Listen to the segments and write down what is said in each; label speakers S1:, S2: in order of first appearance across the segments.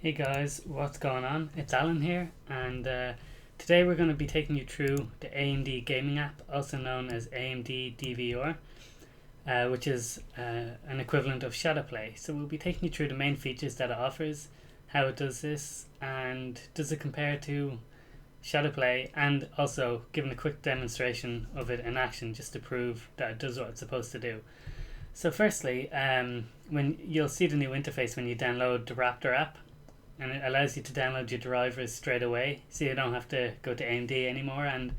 S1: Hey guys, what's going on? It's Alan here, and today we're going to be taking you through the AMD gaming app, also known as AMD DVR, which is an equivalent of Shadowplay. So we'll be taking you through the main features that it offers, how it does this, and does it compare to Shadowplay, and also giving a quick demonstration of it in action just to prove that it does what it's supposed to do. So firstly, when you'll see the new interface when you download the Raptor app, and it allows you to download your drivers straight away, so you don't have to go to AMD anymore and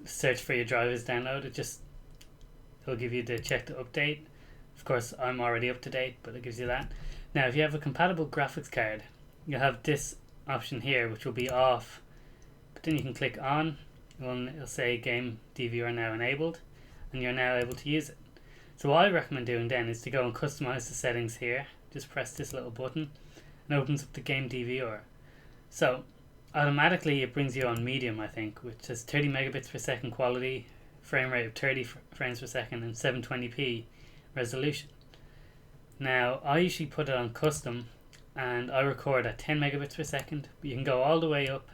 S1: search for your drivers download. It'll give you the check to update. Of course, I'm already up to date, but it gives you that. Now, if you have a compatible graphics card, you'll have this option here, which will be off. But then you can click on, and it'll say Game DVR now enabled, and you're now able to use it. So what I recommend doing then is to go and customize the settings here. Just press this little button and opens up the game DVR. So automatically it brings you on medium, I think, which has 30 megabits per second quality, frame rate of 30 frames per second, and 720p resolution. Now I usually put it on custom, and I record at 10 megabits per second, but you can go all the way up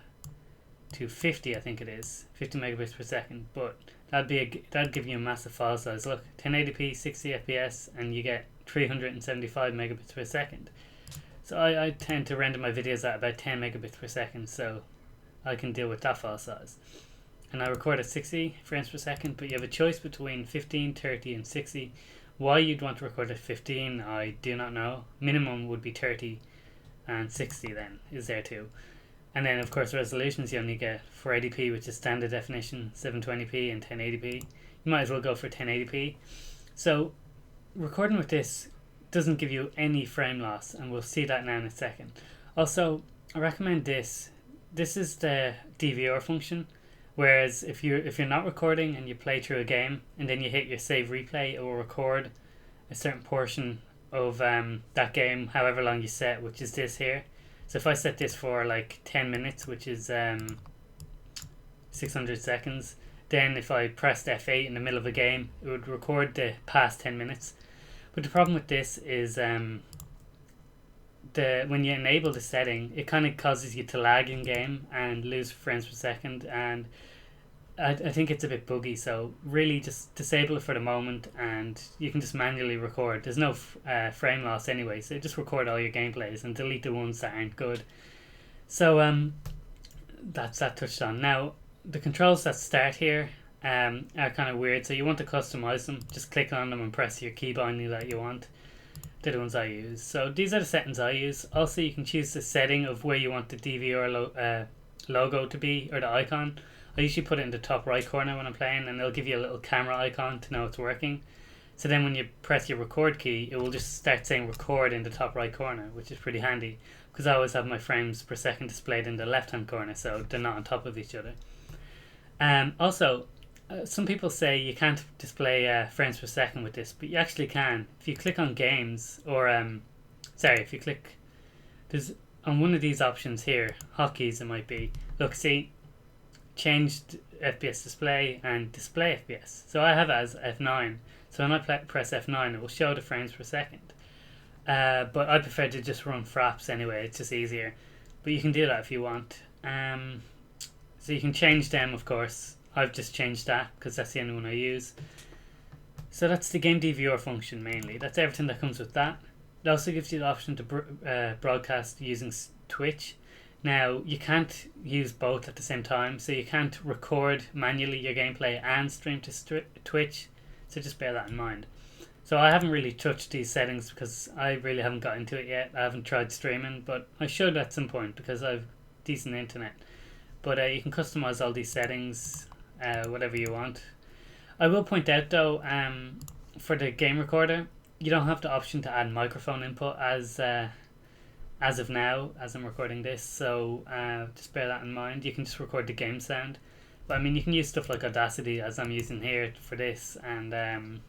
S1: to 50, I think it is 50 megabits per second, but that'd give you a massive file size. Look, 1080p 60 fps, and you get 375 megabits per second. So I tend to render my videos at about 10 megabits per second, so I can deal with that file size. And I record at 60 frames per second, but you have a choice between 15, 30 and 60. Why you'd want to record at 15, I do not know. Minimum would be 30, and 60 then is there too. And then of course resolutions you only get 480p, which is standard definition, 720p and 1080p. You might as well go for 1080p. So recording with this doesn't give you any frame loss, and we'll see that now in a second. Also, I recommend this. This is the DVR function, whereas if you're not recording and you play through a game and then you hit your save replay, it will record a certain portion of that game, however long you set, which is this here. So if I set this for like 10 minutes, which is 600 seconds, then if I pressed F8 in the middle of a game, it would record the past 10 minutes. But the problem with this is when you enable the setting, it kind of causes you to lag in game and lose frames per second, and I think it's a bit buggy. So really just disable it for the moment, and you can just manually record. There's no frame loss anyway, so just record all your gameplays and delete the ones that aren't good. So that's that touched on. Now the controls that start here are kind of weird, so you want to customize them. Just click on them and press your key binding that you want. They're the ones I use. So these are the settings I use. Also, you can choose the setting of where you want the DVR logo to be, or the icon. I usually put it in the top right corner when I'm playing, and it'll give you a little camera icon to know it's working. So then when you press your record key, it will just start saying record in the top right corner, which is pretty handy, because I always have my frames per second displayed in the left hand corner, so they're not on top of each other. Also, some people say you can't display frames per second with this, but you actually can. If you click on games, or if you click, there's on one of these options here, hotkeys it might be. Look, see, changed FPS display and display FPS. So I have it as F9. So when I press F9, it will show the frames per second. But I prefer to just run fraps anyway. It's just easier. But you can do that if you want. So you can change them, of course. I've just changed that because that's the only one I use. So that's the game DVR function mainly. That's everything that comes with that. It also gives you the option to broadcast using Twitch. Now you can't use both at the same time, so you can't record manually your gameplay and stream to Twitch. So just bear that in mind. So I haven't really touched these settings because I really haven't got into it yet. I haven't tried streaming, but I should at some point because I've decent internet. But you can customize all these settings, whatever you want. I will point out though, for the game recorder, you don't have the option to add microphone input as of now, as I'm recording this. So just bear that in mind. You can just record the game sound. But I mean, you can use stuff like Audacity as I'm using here for this, and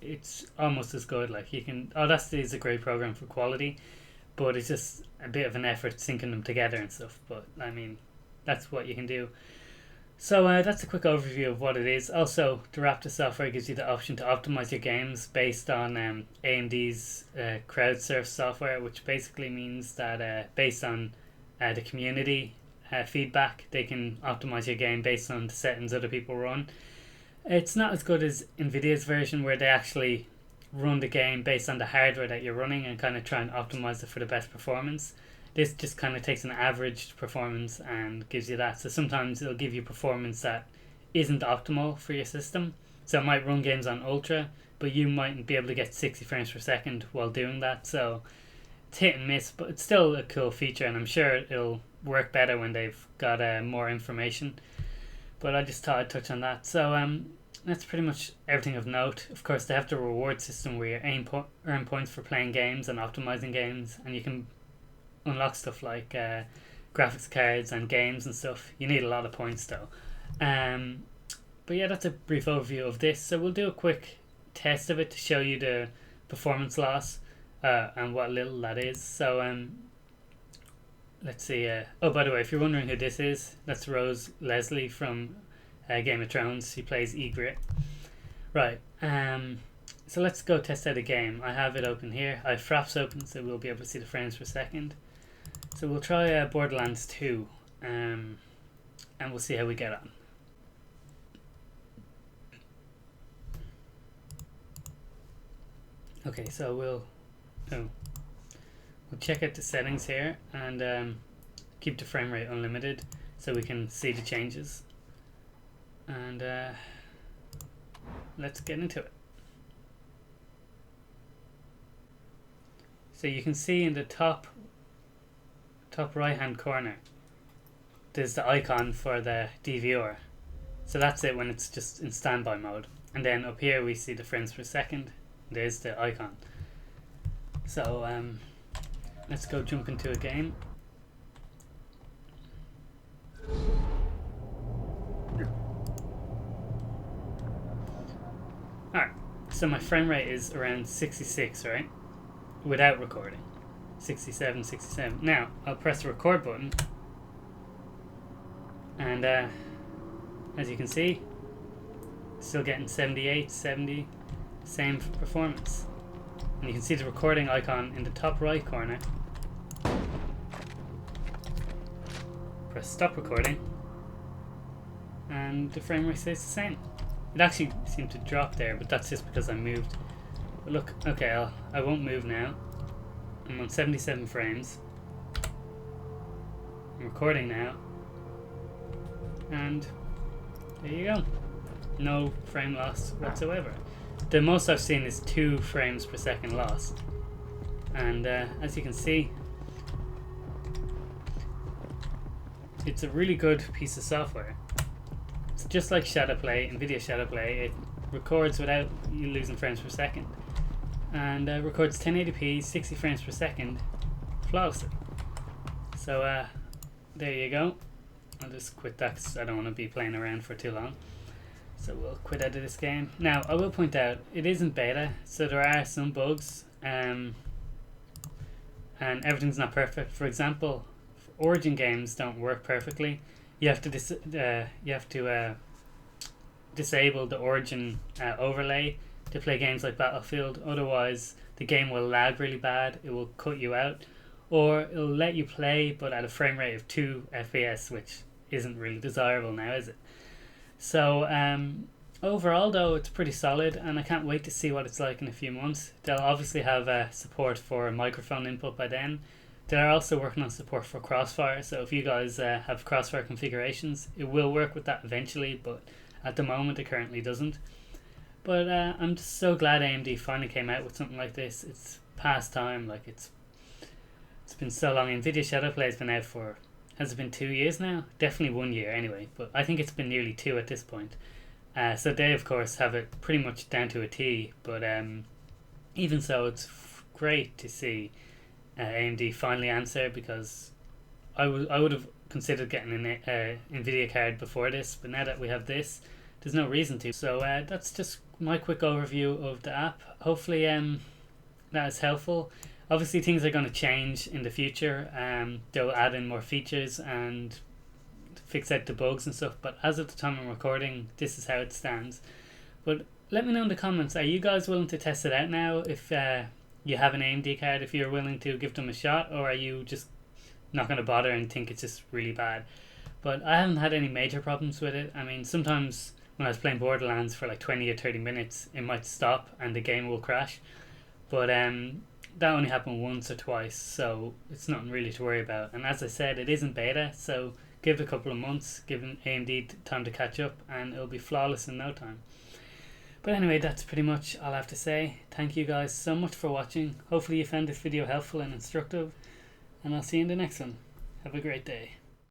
S1: it's almost as good. Like Audacity is a great program for quality, but it's just a bit of an effort syncing them together and stuff. But I mean, that's what you can do. So that's a quick overview of what it is. Also, the Raptor software gives you the option to optimize your games based on AMD's crowdsourced software, which basically means that based on the community feedback, they can optimize your game based on the settings other people run. It's not as good as Nvidia's version, where they actually run the game based on the hardware that you're running and kind of try and optimize it for the best performance. This just kind of takes an average performance and gives you that. So sometimes it'll give you performance that isn't optimal for your system. So it might run games on ultra, but you mightn't be able to get 60 frames per second while doing that. So it's hit and miss, but it's still a cool feature, and I'm sure it'll work better when they've got more information. But I just thought I'd touch on that. So that's pretty much everything of note. Of course, they have the reward system where you earn points for playing games and optimizing games, and you can unlock stuff like graphics cards and games and stuff. You need a lot of points though. But yeah, that's a brief overview of this. So we'll do a quick test of it to show you the performance loss and what little that is. So let's see. Oh, by the way, if you're wondering who this is, that's Rose Leslie from Game of Thrones. She plays Ygritte. Right. So let's go test out a game. I have it open here. I have Fraps open, so we'll be able to see the frames per second. So we'll try Borderlands 2, and we'll see how we get on. Okay, so we'll check out the settings here and keep the frame rate unlimited so we can see the changes. And let's get into it. So you can see in the top right hand corner there's the icon for the DVR. So that's it when it's just in standby mode. And then up here we see the frames per second. There's the icon. So let's go jump into a game. Alright, so my frame rate is around 66, right? Without recording. 67, 67. Now, I'll press the record button. And as you can see, still getting 78, 70, same performance. And you can see the recording icon in the top right corner. Press stop recording. And the frame rate stays the same. It actually seemed to drop there, but that's just because I moved. But look, okay, I won't move now. I'm on 77 frames. I'm recording now. And there you go. No frame loss whatsoever. The most I've seen is 2 frames per second loss. And as you can see, it's a really good piece of software. It's just like Shadowplay, Nvidia Shadowplay. It records without you losing frames per second. And records 1080p, 60 frames per second flawlessly. So there you go. I'll just quit that because I don't want to be playing around for too long. So we'll quit out of this game. Now I will point out it isn't beta, so there are some bugs, and everything's not perfect. For example, Origin games don't work perfectly. You have to disable the Origin overlay to play games like Battlefield. Otherwise the game will lag really bad, it will cut you out, or it'll let you play but at a frame rate of 2 FPS, which isn't really desirable now, is it? So overall though, it's pretty solid, and I can't wait to see what it's like in a few months. They'll obviously have support for microphone input by then. They're also working on support for Crossfire, so if you guys have Crossfire configurations, it will work with that eventually, but at the moment it currently doesn't. But I'm just so glad AMD finally came out with something like this. It's past time. Like it's been so long. Nvidia Shadowplay has been out for, has it been 2 years now? Definitely 1 year anyway, but I think it's been nearly 2 at this point. So they of course have it pretty much down to a T, but even so, it's great to see AMD finally answer, because I would have considered getting an Nvidia card before this, but now that we have this, there's no reason to. So that's just my quick overview of the app. Hopefully that is helpful. Obviously things are going to change in the future. They'll add in more features and fix out the bugs and stuff, but as of the time I'm recording, this is how it stands. But let me know in the comments, are you guys willing to test it out now? If you have an AMD card, if you're willing to give them a shot, or are you just not going to bother and think it's just really bad? But I haven't had any major problems with it. I mean, sometimes when I was playing Borderlands for like 20 or 30 minutes, it might stop and the game will crash. But that only happened once or twice, so it's nothing really to worry about. And as I said, it isn't beta, so give it a couple of months, give AMD time to catch up, and it'll be flawless in no time. But anyway, that's pretty much all I have to say. Thank you guys so much for watching. Hopefully you found this video helpful and instructive, and I'll see you in the next one. Have a great day.